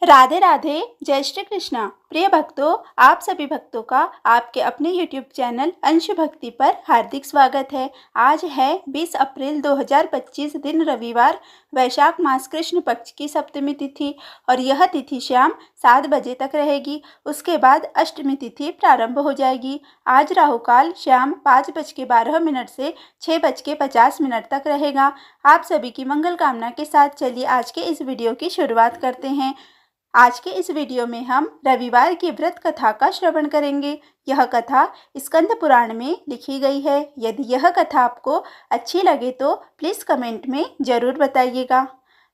राधे राधे। जय श्री कृष्णा। प्रिय भक्तों, आप सभी भक्तों का आपके अपने YouTube चैनल अंश भक्ति पर हार्दिक स्वागत है। आज है 20 अप्रैल 2025 दिन रविवार, वैशाख मास कृष्ण पक्ष की सप्तमी तिथि और यह तिथि शाम 7 बजे तक रहेगी। उसके बाद अष्टमी तिथि प्रारंभ हो जाएगी। आज राहु काल शाम 5:12 से 6:50 तक रहेगा। आप सभी की मंगल कामना के साथ चलिए आज के इस वीडियो की शुरुआत करते हैं। आज के इस वीडियो में हम रविवार की व्रत कथा का श्रवण करेंगे। यह कथा स्कंद पुराण में लिखी गई है। यदि यह कथा आपको अच्छी लगे तो प्लीज़ कमेंट में ज़रूर बताइएगा।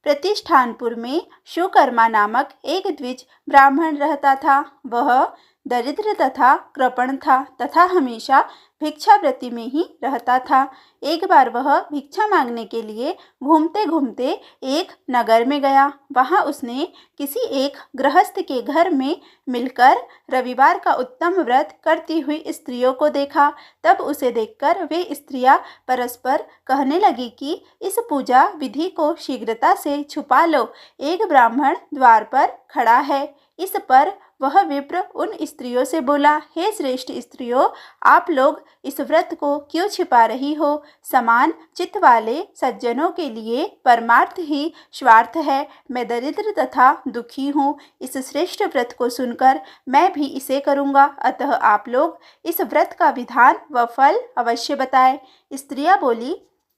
प्रतिष्ठानपुर में सुकर्मा नामक एक द्विज ब्राह्मण रहता था। वह दरिद्र तथा कृपण था तथा हमेशा भिक्षावृत्ति में ही रहता था। एक बार वह भिक्षा मांगने के लिए घूमते घूमते एक नगर में गया। वहां उसने किसी एक गृहस्थ के घर में मिलकर रविवार का उत्तम व्रत करती हुई स्त्रियों को देखा। तब उसे देखकर वे स्त्रियां परस्पर कहने लगी कि इस पूजा विधि को शीघ्रता से छुपा लो, एक ब्राह्मण द्वार पर खड़ा है। इस पर वह विप्र उन स्त्रियों से बोला, हे श्रेष्ठ स्त्रियों, आप लोग इस व्रत को क्यों छिपा रही हो? समान चित्त वाले सज्जनों के लिए परमार्थ ही स्वार्थ है। मैं दरिद्र तथा दुखी हूँ। इस श्रेष्ठ व्रत को सुनकर मैं भी इसे करूँगा, अतः आप लोग इस व्रत का विधान व फल अवश्य बताएं। स्त्रियाँ बोली,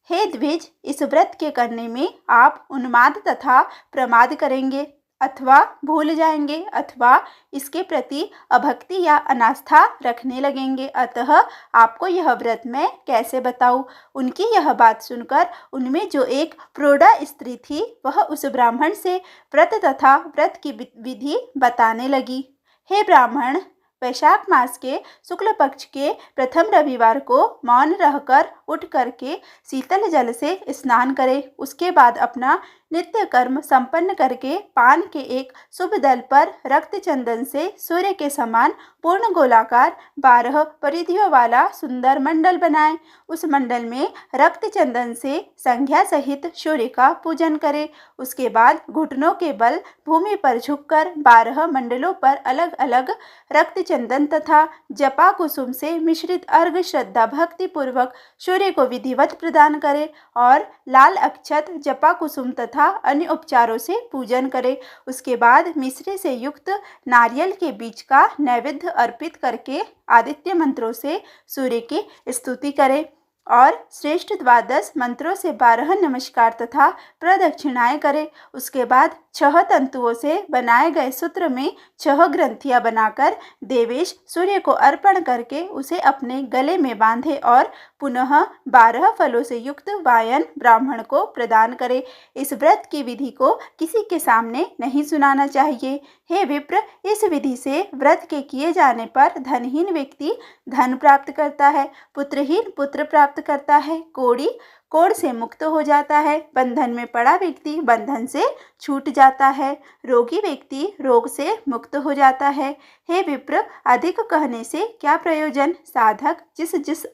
हे द्विज, इस व्रत के करने में आप उन्माद तथा प्रमाद करेंगे अथवा भूल जाएंगे अथवा इसके प्रति अभक्ति या अनास्था रखने लगेंगे, अतः आपको यह व्रत मैं कैसे बताऊं? उनकी यह बात सुनकर उनमें जो एक प्रौढ़ा स्त्री थी वह उस ब्राह्मण से व्रत तथा व्रत की विधि बताने लगी। हे ब्राह्मण, वैशाख मास के शुक्ल पक्ष के प्रथम रविवार को मौन रहकर उठ करके शीतल जल से स्नान करें। उसके बाद अपना नित्य कर्म संपन्न करके पान के एक शुभ दल पर रक्त चंदन से सूर्य के समान पूर्ण गोलाकार 12 परिधियों वाला सुंदर मंडल बनाएं। उस मंडल में रक्त चंदन से संध्या सहित सूर्य का पूजन करें। उसके बाद घुटनों के बल भूमि पर झुककर 12 मंडलों पर अलग अलग रक्त चंदन तथा जपा कुसुम से मिश्रित अर्घ श्रद्धा भक्ति पूर्वक सूर्य को विधिवत प्रदान करें और लाल अक्षत जपा कुसुम तथा अन्य उपचारों से पूजन करें। उसके बाद मिश्री से युक्त नारियल के बीज का नैवेद्य अर्पित करके आदित्य मंत्रों से सूर्य की स्तुति करें और श्रेष्ठ 12 मंत्रों से 12 नमस्कार तथा प्रदक्षिणाएं करें। उसके बाद 6 तंतुओं से बनाए गए सूत्र में 6 ग्रंथियां बनाकर देवेश सूर्य को अर्पण करके उसे अपने गले में बांधे और पुनः 12 फलों से युक्त वायन ब्राह्मण को प्रदान करे। इस व्रत की विधि को किसी के सामने नहीं सुनाना चाहिए। हे विप्र, इस विधि से व्रत के किए जाने पर धनहीन व्यक्ति धन प्राप्त करता है, पुत्रहीन पुत्र प्राप्त करता है, कोढ़ी कोढ़ से मुक्त हो जाता है, बंधन में पड़ा व्यक्ति बंधन से छूट जाता है, रोगी व्यक्ति रोग से मुक्त हो जाता है। हे विप्र, अधिक कहने से क्या प्रयोजन? साधक जिस जिस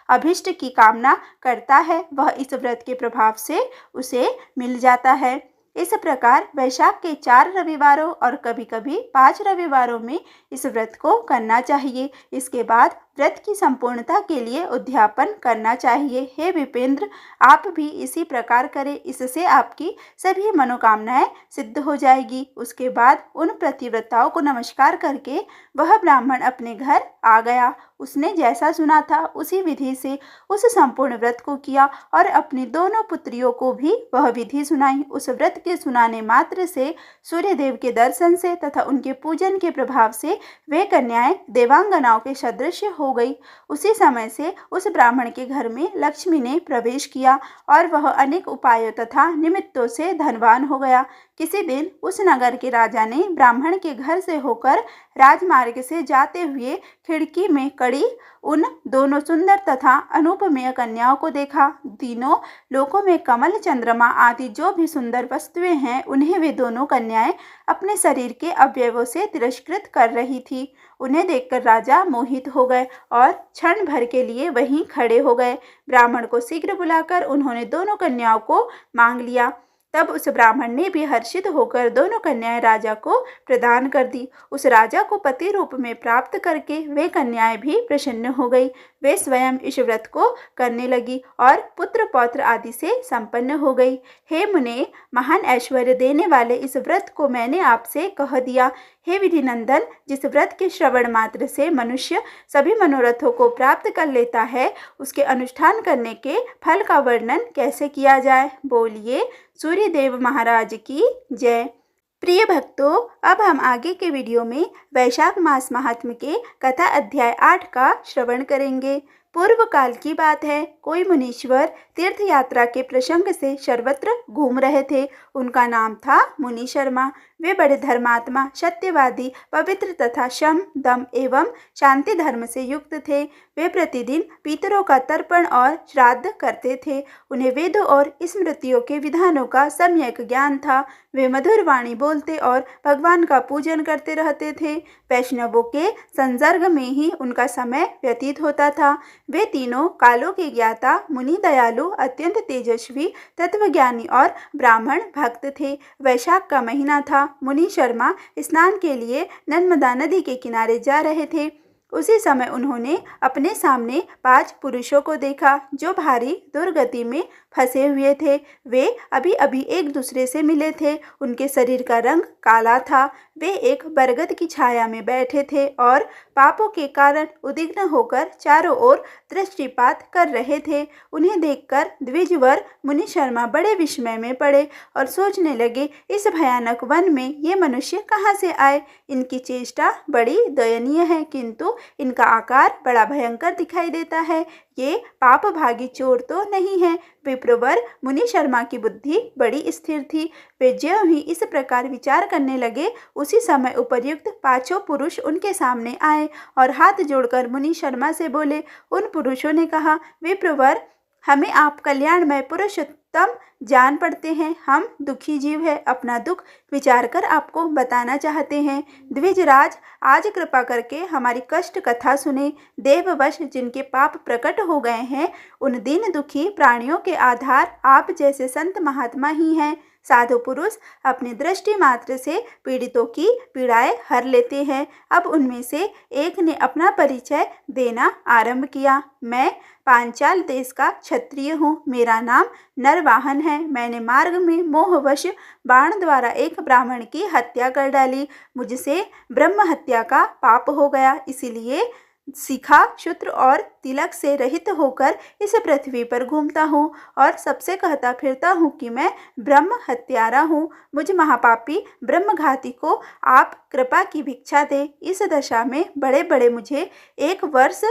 अभिष्ट की कामना करता है वह इस व्रत के प्रभाव से उसे मिल जाता है। इस प्रकार वैशाख के 4 रविवारों और कभी कभी 5 रविवारों में इस व्रत को करना चाहिए। इसके बाद व्रत की संपूर्णता के लिए उद्यापन करना चाहिए। हे विपेंद्र, आप भी इसी प्रकार करें, इससे आपकी सभी मनोकामनाएं सिद्ध हो जाएगी। उसके बाद उन प्रतिव्रताओं को नमस्कार करके वह ब्राह्मण अपने घर आ गया। उसने जैसा सुना था उसी विधि से उस संपूर्ण व्रत को किया और अपनी दोनों पुत्रियों को भी वह विधि सुनाई। उस व्रत के सुनाने मात्र से सूर्यदेव के दर्शन से तथा उनके पूजन के प्रभाव से वे कन्याएं देवांगनाओं के सदृश हो गई। उसी समय से उस ब्राह्मण के घर में लक्ष्मी ने प्रवेश किया और वह अनेक उपायों तथा निमित्तों से धनवान हो गया। किसी दिन उस नगर के राजा ने ब्राह्मण के घर से होकर राजमार्ग से जाते हुए खिड़की में कड़ी उन दोनों सुंदर तथा अनुपमेय कन्याओं को देखा। तीनों लोकों में कमल, चंद्रमा आदि जो भी सुंदर वस्तुएं हैं उन्हें वे दोनों कन्याएं अपने शरीर के अवयवों से तिरस्कृत कर रही थी। उन्हें देखकर राजा मोहित हो गए और क्षण भर के लिए वहीं खड़े हो गए। ब्राह्मण को शीघ्र बुलाकर उन्होंने दोनों कन्याओं को मांग लिया। तब उस ब्राह्मण ने भी हर्षित होकर दोनों कन्याएं राजा को प्रदान कर दी। उस राजा को पति रूप में प्राप्त करके वे कन्याएं भी प्रसन्न हो गई। वे स्वयं इस व्रत को करने लगी और पुत्र पौत्र आदि से संपन्न हो गई। हे मुने, महान ऐश्वर्य देने वाले इस व्रत को मैंने आपसे कह दिया। हे विधिनंदन, जिस व्रत के श्रवण मात्र से मनुष्य सभी मनोरथों को प्राप्त कर लेता है, उसके अनुष्ठान करने के फल का वर्णन कैसे किया जाए। बोलिए सूर्य देव महाराज की जय। प्रिय भक्तों, अब हम आगे के वीडियो में वैशाख मास महात्म्य के कथा अध्याय 8 का श्रवण करेंगे। पूर्व काल की बात है, कोई मुनीश्वर तीर्थ यात्रा के प्रसंग से सर्वत्र घूम रहे थे। उनका नाम था मुनि शर्मा। वे बड़े धर्मात्मा, सत्यवादी, पवित्र तथा शम, दम एवं शांति धर्म से युक्त थे। वे प्रतिदिन पितरों का तर्पण और श्राद्ध करते थे। उन्हें वेदों और स्मृतियों के विधानों का सम्यक ज्ञान था। वे मधुर वाणी बोलते और भगवान का पूजन करते रहते थे। वैष्णवों के संसर्ग में ही उनका समय व्यतीत होता था। वे तीनों कालों के ज्ञाता, मुनि दयालु, अत्यंत तेजस्वी, तत्वज्ञानी और ब्राह्मण भक्त थे। वैशाख का महीना था। मुनि शर्मा स्नान के लिए नर्मदा नदी के किनारे जा रहे थे। उसी समय उन्होंने अपने सामने 5 पुरुषों को देखा जो भारी दुर्गति में फंसे हुए थे। वे अभी अभी एक दूसरे से मिले थे। उनके शरीर का रंग काला था। वे एक बरगद की छाया में बैठे थे और पापों के कारण उद्विग्न होकर चारों ओर दृष्टिपात कर रहे थे। उन्हें देखकर द्विजवर मुनि शर्मा बड़े विस्मय में पड़े और सोचने लगे, इस भयानक वन में ये मनुष्य कहाँ से आए। इनकी चेष्टा बड़ी दयनीय है, किंतु इनका आकार बड़ा भयंकर दिखाई देता है। ये पाप भागी चोर तो नहीं है। विप्रवर मुनि शर्मा की बुद्धि बड़ी स्थिर थी। वे ज्यों ही इस प्रकार विचार करने लगे, उसी समय उपर्युक्त 5 पुरुष उनके सामने आए और हाथ जोड़कर मुनि शर्मा से बोले। उन पुरुषों ने कहा, विप्रवर, हमें आप कल्याणमय पुरुषोत्तम जान पड़ते हैं। हम दुखी जीव है, अपना दुख विचार कर आपको बताना चाहते हैं। द्विजराज, आज कृपा करके हमारी कष्ट कथा सुने। देववश जिनके पाप प्रकट हो गए हैं, उन दीन दुखी प्राणियों के आधार आप जैसे संत महात्मा ही हैं। साधु पुरुष अपनी दृष्टि मात्र से पीड़ितों की पीड़ाएं हर लेते हैं। अब उनमें से एक ने अपना परिचय देना आरंभ किया। मैं पांचाल देश का क्षत्रिय हूँ। मेरा नाम नरवाहन है। मैंने मार्ग में मोहवश बाण द्वारा एक ब्राह्मण की हत्या कर डाली। मुझसे ब्रह्म हत्या का पाप हो गया, इसीलिए शिखा, शूत्र और तिलक से रहित होकर इस पृथ्वी पर घूमता हूँ और सबसे कहता फिरता हूँ कि मैं ब्रह्म हत्यारा हूँ। मुझ महापापी ब्रह्मघाती को आप कृपा की भिक्षा दे। इस दशा में बड़े बड़े मुझे 1 वर्ष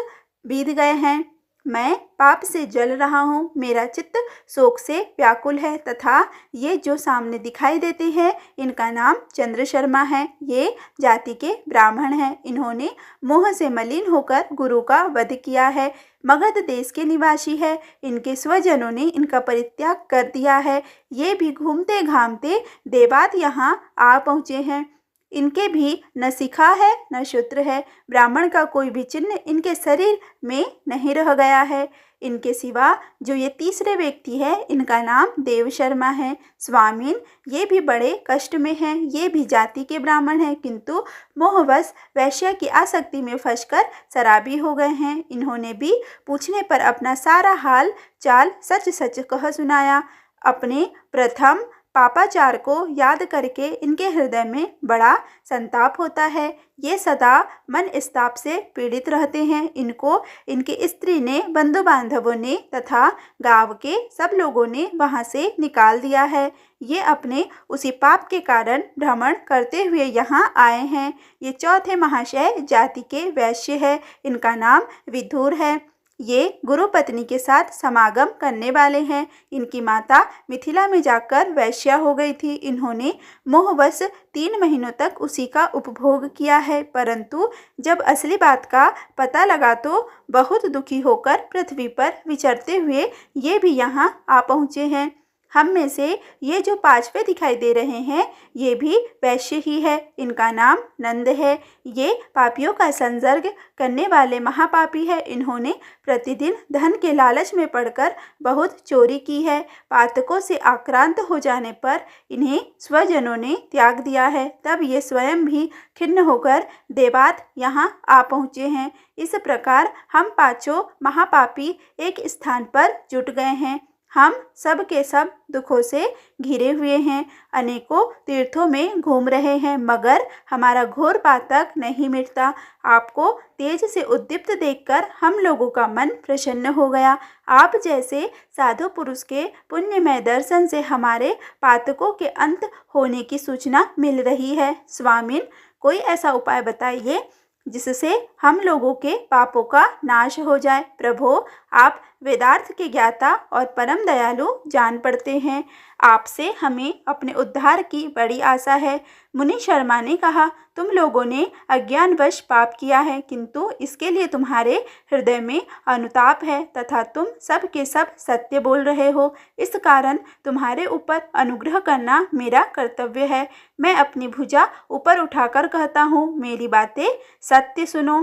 बीत गए हैं। मैं पाप से जल रहा हूँ। मेरा चित्त शोक से व्याकुल है तथा ये जो सामने दिखाई देते हैं, इनका नाम चंद्र शर्मा है। ये जाति के ब्राह्मण हैं। इन्होंने मोह से मलिन होकर गुरु का वध किया है। मगध देश के निवासी है। इनके स्वजनों ने इनका परित्याग कर दिया है। ये भी घूमते घामते देवात यहाँ आ पहुँचे हैं। इनके भी न शिखा है न शूत्र है। ब्राह्मण का कोई भी चिन्ह इनके शरीर में नहीं रह गया है। इनके सिवा जो ये तीसरे व्यक्ति है, इनका नाम देव शर्मा है। स्वामीन, ये भी बड़े कष्ट में हैं। ये भी जाति के ब्राह्मण हैं, किंतु मोहवश वैश्य की आसक्ति में फंसकर शराबी हो गए हैं। इन्होंने भी पूछने पर अपना सारा हाल चाल सच सच कह सुनाया। अपने प्रथम पापाचार को याद करके इनके हृदय में बड़ा संताप होता है। ये सदा मन स्ताप से पीड़ित रहते हैं। इनको इनकी स्त्री ने, बंधु बांधवों ने तथा गांव के सब लोगों ने वहां से निकाल दिया है। ये अपने उसी पाप के कारण भ्रमण करते हुए यहाँ आए हैं। ये चौथे महाशय जाति के वैश्य है। इनका नाम विधुर है। ये गुरु पत्नी के साथ समागम करने वाले हैं। इनकी माता मिथिला में जाकर वैश्या हो गई थी। इन्होंने मोहवश 3 महीनों तक उसी का उपभोग किया है, परंतु जब असली बात का पता लगा तो बहुत दुखी होकर पृथ्वी पर विचरते हुए ये भी यहाँ आ पहुँचे हैं। हम में से ये जो पांचवे दिखाई दे रहे हैं ये भी वैश्य ही है। इनका नाम नंद है। ये पापियों का संसर्ग करने वाले महापापी है। इन्होंने प्रतिदिन धन के लालच में पड़कर बहुत चोरी की है। पातकों से आक्रांत हो जाने पर इन्हें स्वजनों ने त्याग दिया है। तब ये स्वयं भी खिन्न होकर देवात यहाँ आ पहुँचे हैं। इस प्रकार हम पांचों महापापी एक स्थान पर जुट गए हैं। हम सब के सब दुखों से घिरे हुए हैं, अनेकों तीर्थों में घूम रहे हैं, मगर हमारा घोर पातक नहीं मिटता। आपको तेज से उद्दीप्त देखकर हम लोगों का मन प्रसन्न हो गया। आप जैसे साधु पुरुष के पुण्यमय दर्शन से हमारे पातकों के अंत होने की सूचना मिल रही है। स्वामिन, कोई ऐसा उपाय बताइए जिससे हम लोगों के पापों का नाश हो जाए। प्रभो, आप वेदार्थ के ज्ञाता और परम दयालु जान पड़ते हैं। आपसे हमें अपने उद्धार की बड़ी आशा है। मुनि शर्मा ने कहा, तुम लोगों ने अज्ञानवश पाप किया है, किंतु इसके लिए तुम्हारे हृदय में अनुताप है तथा तुम सब के सब सत्य बोल रहे हो। इस कारण तुम्हारे ऊपर अनुग्रह करना मेरा कर्तव्य है। मैं अपनी भुजा ऊपर उठाकर कहता हूँ, मेरी बातें सत्य सुनो।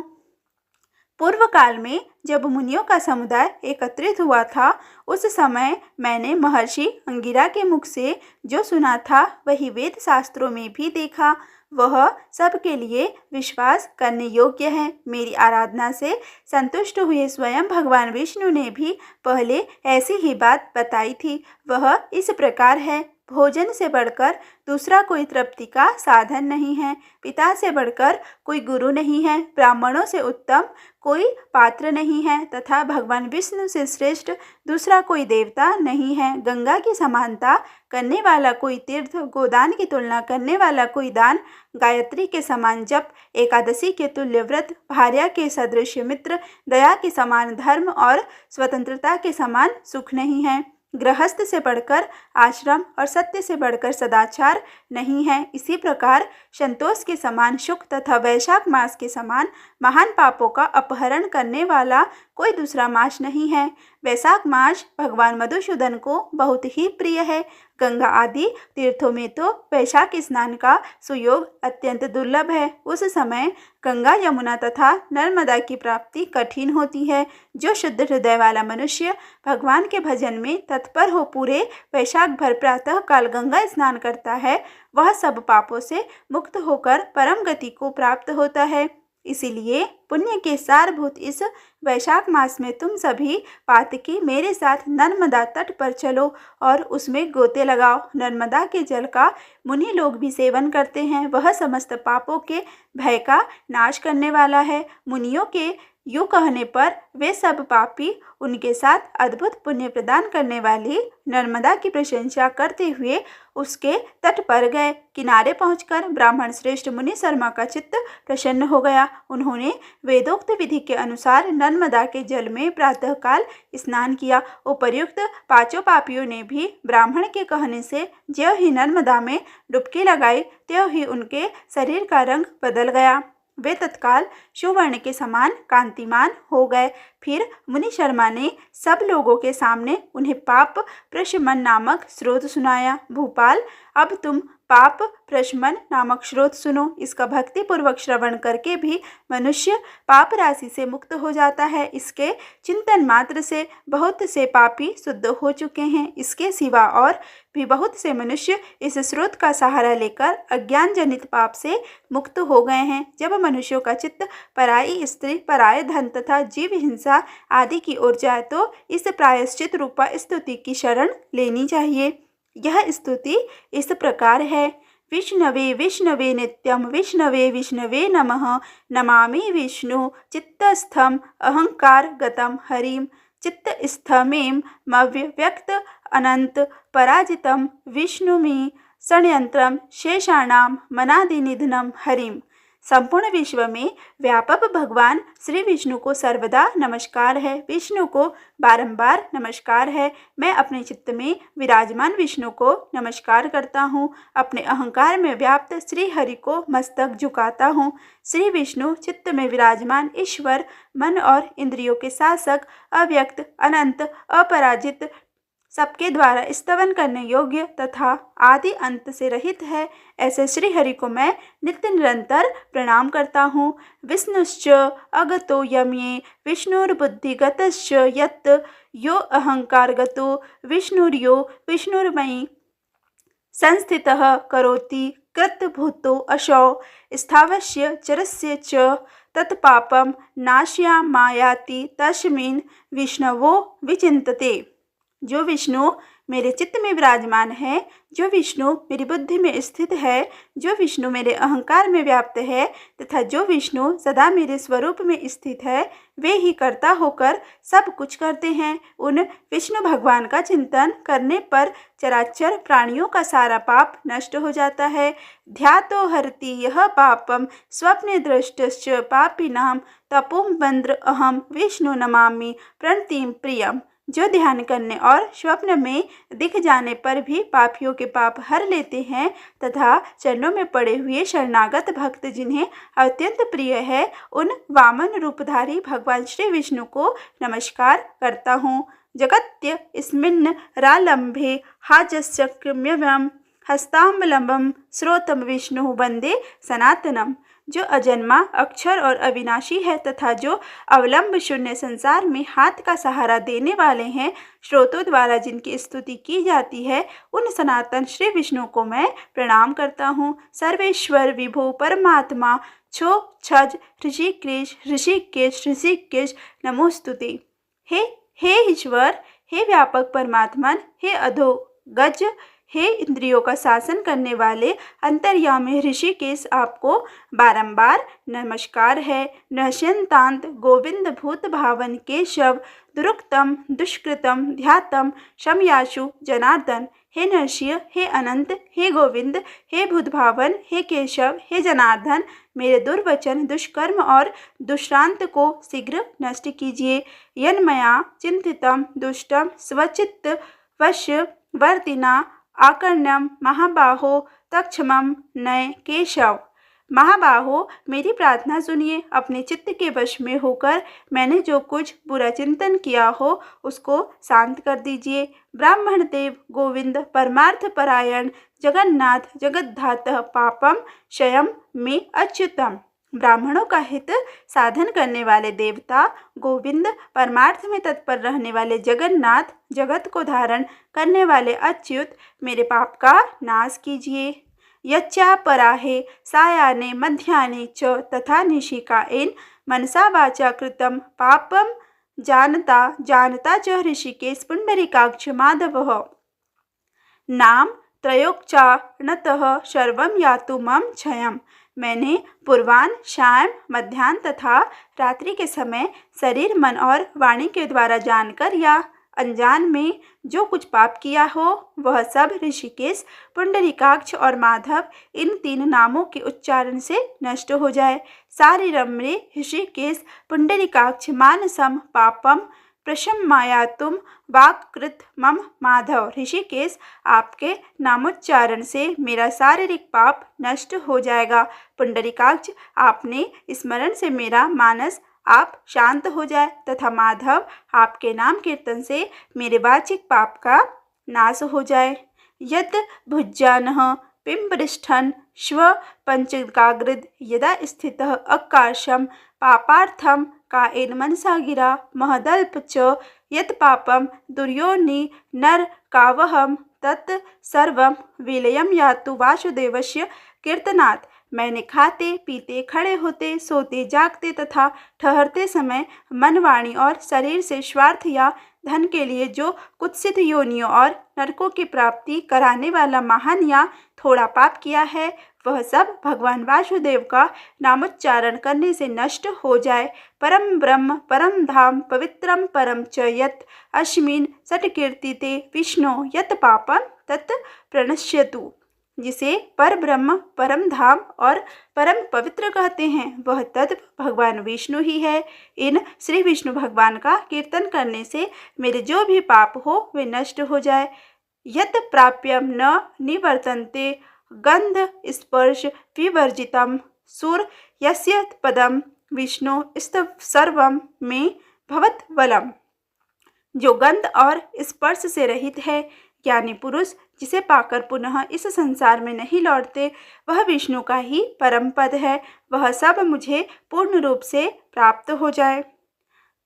पूर्व काल में जब मुनियों का समुदाय एकत्रित हुआ था, उस समय मैंने महर्षि अंगिरा के मुख से जो सुना था वही वेद शास्त्रों में भी देखा। वह सबके लिए विश्वास करने योग्य है। मेरी आराधना से संतुष्ट हुए स्वयं भगवान विष्णु ने भी पहले ऐसी ही बात बताई थी। वह इस प्रकार है, भोजन से बढ़कर दूसरा कोई तृप्ति का साधन नहीं है। पिता से बढ़कर कोई गुरु नहीं है। ब्राह्मणों से उत्तम कोई पात्र नहीं है तथा भगवान विष्णु से श्रेष्ठ दूसरा कोई देवता नहीं है। गंगा की समानता करने वाला कोई तीर्थ, गोदान की तुलना करने वाला कोई दान, गायत्री के समान जप, एकादशी के तुल्य व्रत, भार्या के सदृश मित्र, दया के समान धर्म और स्वतंत्रता के समान सुख नहीं है। गृहस्थ से बढ़कर आश्रम और सत्य से बढ़कर सदाचार नहीं है। इसी प्रकार संतोष के समान सुख तथा वैशाख मास के समान महान पापों का अपहरण करने वाला कोई दूसरा मास नहीं है। वैशाख मास भगवान मधुसूदन को बहुत ही प्रिय है। गंगा आदि तीर्थों में तो वैशाख स्नान का सुयोग अत्यंत दुर्लभ है। उस समय गंगा, यमुना तथा नर्मदा की प्राप्ति कठिन होती है। जो शुद्ध हृदय वाला मनुष्य भगवान के भजन में तत्पर हो पूरे वैशाख भर प्रातः काल गंगा स्नान करता है, वह सब पापों से मुक्त होकर परम गति को प्राप्त होता है। इसीलिए पुण्य के सारभूत इस वैशाख मास में तुम सभी पातकी मेरे साथ नर्मदा तट पर चलो और उसमें गोते लगाओ। नर्मदा के जल का मुनि लोग भी सेवन करते हैं। वह समस्त पापों के भय का नाश करने वाला है। मुनियों के यूँ कहने पर वे सब पापी उनके साथ अद्भुत पुण्य प्रदान करने वाली नर्मदा की प्रशंसा करते हुए उसके तट पर गए। किनारे पहुंचकर ब्राह्मण श्रेष्ठ मुनि शर्मा का चित्त प्रसन्न हो गया। उन्होंने वेदोक्त विधि के अनुसार नर्मदा के जल में प्रातःकाल स्नान किया। उपर्युक्त पांचों पापियों ने भी ब्राह्मण के कहने से ज्यों ही नर्मदा में डुबकी लगाई, त्यों ही उनके शरीर का रंग बदल गया। वे तत्काल सुवर्ण के समान कांतिमान हो गए। फिर मुनि शर्मा ने सब लोगों के सामने उन्हें पाप प्रशमन नामक स्रोत सुनाया। भूपाल, अब तुम पाप प्रशमन नामक स्रोत सुनो। इसका भक्ति पूर्वक श्रवण करके भी मनुष्य पाप राशि से मुक्त हो जाता है। इसके चिंतन मात्र से बहुत से पापी शुद्ध हो चुके हैं। इसके सिवा और भी बहुत से मनुष्य इस स्रोत का सहारा लेकर अज्ञान जनित पाप से मुक्त हो गए हैं। जब मनुष्यों का चित्त पराई स्त्री, पराये धन तथा जीव हिंसा आदि की ओर जाए तो इस प्रायश्चित रूपा स्तुति की शरण लेनी चाहिए। यह स्तुति इस प्रकार है, विष्णवे विष्णवे नित्यं विष्णवे विष्णवे नमः, नमामि विष्णु चित्तस्थम अहंकार गतम हरिम, चित्तस्थमें मव्यक्त अनंत पराजितम विष्णुमि षड्यंत्रम शेषाणाम मनादिनिधनम हरिम। संपूर्ण विश्व में व्यापक भगवान श्री विष्णु को सर्वदा नमस्कार है। विष्णु को बारंबार नमस्कार है। मैं अपने चित्त में विराजमान विष्णु को नमस्कार करता हूँ। अपने अहंकार में व्याप्त श्री हरि को मस्तक झुकाता हूँ। श्री विष्णु चित्त में विराजमान ईश्वर, मन और इंद्रियों के शासक, अव्यक्त, अनंत, अपराजित, सबके द्वारा स्तवन करने योग्य तथा आदि अंत से रहित है, ऐसे श्री हरि को मैं नित्य निरंतर प्रणाम करता हूँ। विष्णुश्च अगतो यम्ये विष्णुर्बुद्धिगतश्च यत् यो अहंकारगतो विष्णुर्यो विष्णुर्मयि संस्थितः करोति कृतभूतो असौ स्थावस्य चरस्य च तत्पापं नाशयामायाति तस्मिन् विष्णवो विचिन्तते। जो विष्णु मेरे चित्त में विराजमान है, जो विष्णु मेरी बुद्धि में स्थित है, जो विष्णु मेरे अहंकार में व्याप्त है तथा जो विष्णु सदा मेरे स्वरूप में स्थित है, वे ही कर्ता होकर सब कुछ करते हैं। उन विष्णु भगवान का चिंतन करने पर चराचर प्राणियों का सारा पाप नष्ट हो जाता है। ध्यातो हरति यह पापम स्वप्ने दृष्टश्च पापिनां तपोमंद्र अहम विष्णु नमामि प्रणतिम प्रियम। जो ध्यान करने और स्वप्न में दिख जाने पर भी पापियों के पाप हर लेते हैं तथा चरणों में पड़े हुए शरणागत भक्त जिन्हें अत्यंत प्रिय है, उन वामन रूपधारी भगवान श्री विष्णु को नमस्कार करता हूँ। जगत्य स्मिन् रालंभे हाजस्यम्यवम हस्तामलंबम स्रोतम विष्णु वंदे सनातनम। जो अजन्मा अक्षर और अविनाशी है तथा जो अवलंब शून्य संसार में हाथ का सहारा देने वाले हैं, श्रोतों द्वारा जिनकी स्तुति की जाती है, उन सनातन श्री विष्णु को मैं प्रणाम करता हूँ। सर्वेश्वर विभो परमात्मा छो छज ऋषिकेश ऋषिकेश ऋषिकेश नमोस्तुते। हे ईश्वर, हे व्यापक परमात्मन, हे अधोगज, हे इंद्रियों का शासन करने वाले अंतर्यामी ऋषिकेश, आपको बारंबार नमस्कार है। नश्यंतांत गोविंद भूत भावन केशव दुरुक्तम दुष्कृतम ध्यातम शमयाशु जनार्दन। हे नरसिंह, हे अनंत, हे गोविंद, हे भूतभावन, हे केशव, हे जनार्दन, मेरे दुर्वचन दुष्कर्म और दुष्टांत को शीघ्र नष्ट कीजिए। यन्मया चिंतितम दुष्टम स्वचित्त वश्य वर्तिना आकर्ण्यम महाबाहो तक्षमम नय केशव। महाबाहो, मेरी प्रार्थना सुनिए। अपने चित्त के वश में होकर मैंने जो कुछ बुरा चिंतन किया हो उसको शांत कर दीजिए। ब्राह्मण देव गोविंद परमार्थ परायण जगन्नाथ जगद्धातः पापम क्षयम में अच्युतम। ब्राह्मणों का हित साधन करने वाले देवता गोविंद, परमार्थ में तत्पर रहने वाले जगन्नाथ, जगत को धारण करने वाले अच्युत, मेरे पाप का नाश कीजिए। यच्चा पराहे सायाने मध्याने च तथा निशिकाएन मनसा वाचा कृतम पापम जानता जानता च ऋषिकेश पुंडरीकाक्ष माधव। नाम त्रयोच्चारणतः सर्वं यातु मम क्षयम्। मैंने पूर्वान सायं मध्याह्न तथा रात्रि के समय शरीर मन और वाणी के द्वारा जानकर या अनजान में जो कुछ पाप किया हो वह सब ऋषिकेश पुंडरीकाक्ष और माधव इन तीन नामों के उच्चारण से नष्ट हो जाए। सारिरम्रे ऋषिकेश पुंडरीकाक्ष मानसम पापम प्रशम्यातुम वाक्कृत मम माधव। ऋषिकेश, आपके नामोच्चारण से मेरा शारीरिक पाप नष्ट हो जाएगा। पुंडरीकाक्ष, आपने स्मरण से मेरा मानस आप शांत हो जाए तथा माधव, आपके नाम कीर्तन से मेरे वाचिक पाप का नाश हो जाए। यत् भुज्यानः पिंपरिष्ठन् श्व पंचकाग्रद यदा स्थितः आकाशम पापार्थम कायेन मनसा गिरा महदल्प च यत् पापम दुर्योनि नर कावहम तत् सर्वम विलयम यातु वासुदेवस्य कीर्तनात्। मैंने खाते पीते, खड़े होते, सोते, जागते तथा ठहरते समय मन, वाणी और शरीर से स्वार्थ या धन के लिए जो कुत्सित योनियों और नरकों की प्राप्ति कराने वाला महान या थोड़ा पाप किया है, वह सब भगवान वासुदेव का नामोच्चारण करने से नष्ट हो जाए। परम ब्रह्म परम धाम पवित्रम परम च यत् अस्मिन् सत्कीर्तिते विष्णु यत् पापम तत् प्रणश्यतु। जिसे पर ब्रह्म, परम धाम और परम पवित्र कहते हैं, वह तत्व भगवान विष्णु ही है। इन श्री विष्णु भगवान का कीर्तन करने से मेरे जो भी पाप हो वे नष्ट हो जाए। यत् प्राप्यम न निवर्तन्ते गंध स्पर्श विवर्जितम सुर यस्य पदम विष्णु स्तव सर्वम में भवत वलम। जो गंध और स्पर्श से रहित है। ज्ञानी पुरुष जिसे पाकर पुनः इस संसार में नहीं लौटते, वह विष्णु का ही परम पद है। वह सब मुझे पूर्ण रूप से प्राप्त हो जाए।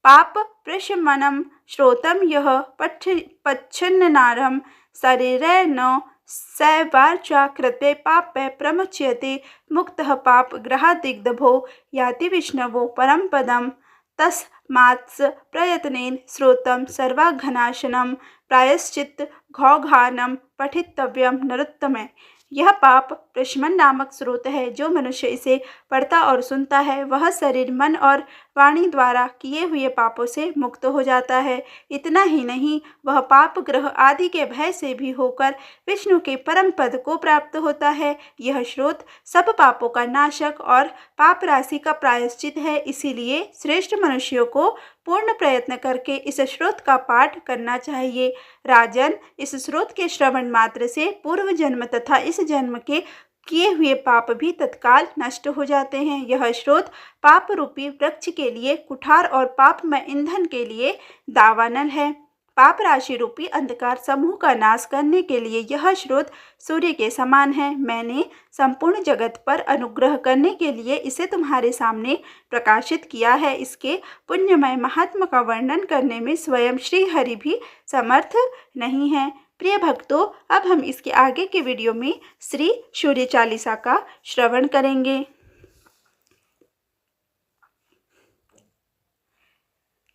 पाप प्रशमनम श्रोतम यह पच्छन्नारम शरीरे न सैवार्चा कृते पापे प्रमुच्यते। मुक्तः पाप ग्रहादिग्धभो याति विष्णवो परम पदम। तस्मात्स प्रयत्नेन श्रोतम सर्वाघनाशनम प्रायश्चित घौघानम पठितव्यम नरोत्तमे। यह पाप प्रशमन नामक स्रोत है। जो मनुष्य इसे पढ़ता और सुनता है, वह शरीर, मन और वाणी द्वारा किए हुए पापों से मुक्त हो जाता है। इतना ही नहीं, वह पाप ग्रह आदि के भय से भी होकर विष्णु के परम पद को प्राप्त होता है। यह स्रोत सब पापों का नाशक और पाप राशि का प्रायश्चित है। इसीलिए श्रेष्ठ मनुष्यों को पूर्ण प्रयत्न करके इस स्रोत का पाठ करना चाहिए। राजन, इस स्रोत के श्रवण मात्र से पूर्व जन्म तथा इस जन्म के किए हुए पाप भी तत्काल नष्ट हो जाते हैं। यह स्रोत पाप रूपी वृक्ष के लिए कुठार और पापमय ईंधन के लिए दावानल है। पाप राशि रूपी अंधकार समूह का नाश करने के लिए यह स्रोत सूर्य के समान है। मैंने संपूर्ण जगत पर अनुग्रह करने के लिए इसे तुम्हारे सामने प्रकाशित किया है। इसके पुण्यमय महात्मा का वर्णन करने में स्वयं श्री हरि भी समर्थ नहीं है। प्रिय भक्तों, अब हम इसके आगे के वीडियो में श्री सूर्य चालीसा का श्रवण करेंगे।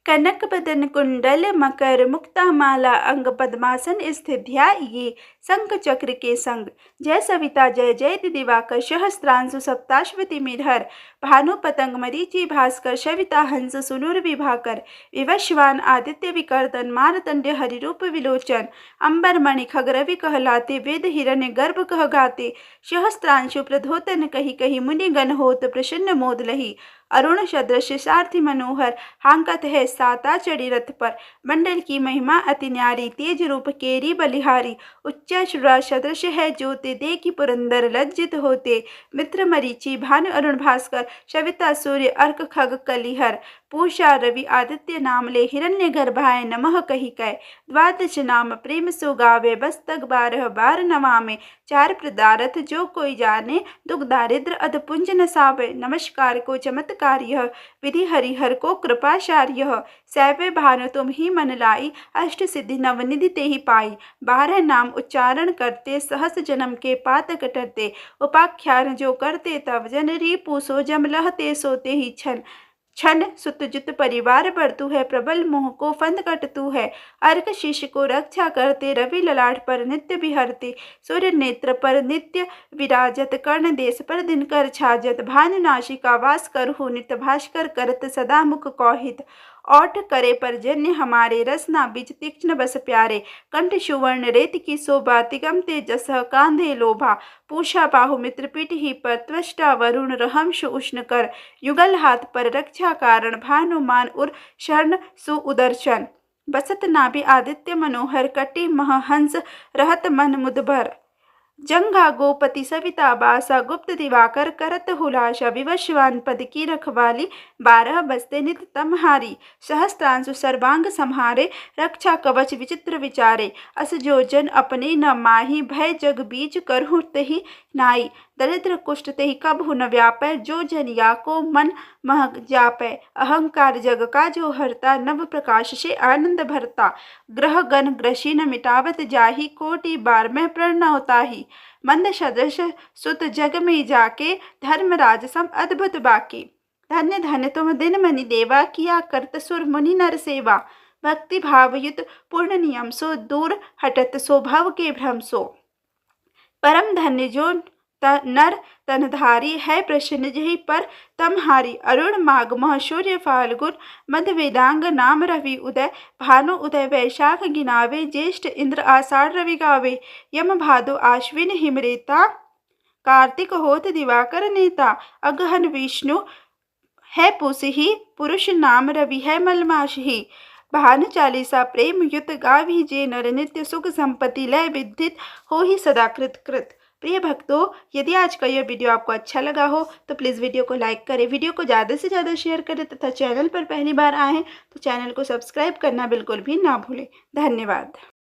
कनक बदन कुंडल मकर मुक्ता माला अंग पद्मासन स्थित ध्याये शंख चक्र के संग। जय सविता जय जय दिवाकर सहस्त्रांशु सप्ताश्वती मिरहर भानु पतंग मरीचि भास्कर सविता हंस सुनूर विभाकर विवश्वान आदित्य विकर्तन मारतंड हरिरूप विलोचन अंबर मणि खगरवि कहलाते वेद हिरण्य गर्भ कह गाते। सहस्त्रांशु प्रधोतन कही कही मुनि गण होत प्रसन्न मोद लही। अरुण सदृश सारथी मनोहर हांकत है साता चढ़ी रथ पर। मंडल की महिमा अति न्यारी तेज रूप केरी बलिहारी। उच्च शुरा सदृश है ज्योति देखी पुरंदर लज्जित होते। मित्र मरीचि भानु अरुण भास्कर सविता सूर्य अर्क खग कलिहर। पूषा रवि आदित्य नाम ले हिरण्य गर्भाय नमः कही कै। द्वादश नाम प्रेम सो गावे बस्तक बारह बार नवामे। चार प्रदारथ जो कोई जाने दुख दारिद्र अधपुंज नसावे। नमस्कार को चमत्कार यह विधि हरिहर को कृपाचार यह। सैवे भानु तुम ही मन लाई अष्ट सिद्धि नवनिधि ते ही पाई। 12 नाम उच्चारण करते सहस जन्म के पातक टरते। उपाख्यान जो करते तब जन रिपु सो जम लहते सोते ही छन। छन सुत जुत परिवार बढ़तु है प्रबल मोह को फंद कटतु है। अर्क शिष्य को रक्षा करते रवि ललाट पर नित्य विहरते। सूर्य नेत्र पर नित्य विराजत कर्ण देश पर दिनकर छाजत। भानु नाशिका वास करहु नित भास्कर करत सदा मुख कौहित। ओठ करे परजन्य हमारे रसना बीज तीक्ष्ण बस प्यारे। कंठ सुवर्ण रेत की शोभा तिगम तेजस कांधे लोभा। पूषा बाहु मित्र पीठ ही पर त्वष्टा वरुण रहंश उष्ण कर। युगल हाथ पर रक्षा कारण भानु मान उर शरण सुउदर्शन। बसत नाभि आदित्य मनोहर कटी मह हंस रहत मन मुदभर। जंगा गोपति सविता बासा गुप्त दिवाकर करत हुलाशा। विवश्वान पद की रखवाली 12 बसते नित तमहारी। सहस्त्रांशु सर्वांग संहारे रक्षा कवच विचित्र विचारे। अस जो जन अपने न माही भय जग बीज करहु तहि नाई। दरिद्र कुष्ठ तेहि कबहु न व्यापै जो जन या को मन मह जापै। अहंकार जग का जो हरता नव प्रकाश से आनंद भरता। ग्रह गण ग्रसी न मिटावत जाहि कोटि बार में प्रणवताही। मंद सदृश सुत जग में जाके धर्मराज सम अद्भुत बाकी। धन्य धन्य तुम दिन मनि देवा किया करत सुर मुनि नर सेवा। भक्ति भावयुत पूर्ण नियम सो दूर हटत स्वभाव के भ्रम सो। परम धन्य जो नर तनधारी है प्रसन्न जही पर तमहारी। अरुण माघ मह सूर्य फाल्गुन मध्य वेदांग नाम रवि उदय। भानु उदय वैशाख गिनावे ज्येष्ठ इंद्र आषाढ़ रवि गावे। यम भादो आश्विन हिमरेता कार्तिक होत दिवाकर नेता। अगहन विष्णु है पुसही पुरुष नाम रवि है मलमाशही। भानु चालीसा प्रेम युत गावी जे नर नित्य सुख संपत्ति लय विद्धित हो ही सदा कृत कृत। प्रिय भक्तों, यदि आज का यह वीडियो आपको अच्छा लगा हो तो प्लीज़ वीडियो को लाइक करें, वीडियो को ज़्यादा से ज़्यादा शेयर करें तथा चैनल पर पहली बार आए हैं तो चैनल को सब्सक्राइब करना बिल्कुल भी ना भूलें। धन्यवाद।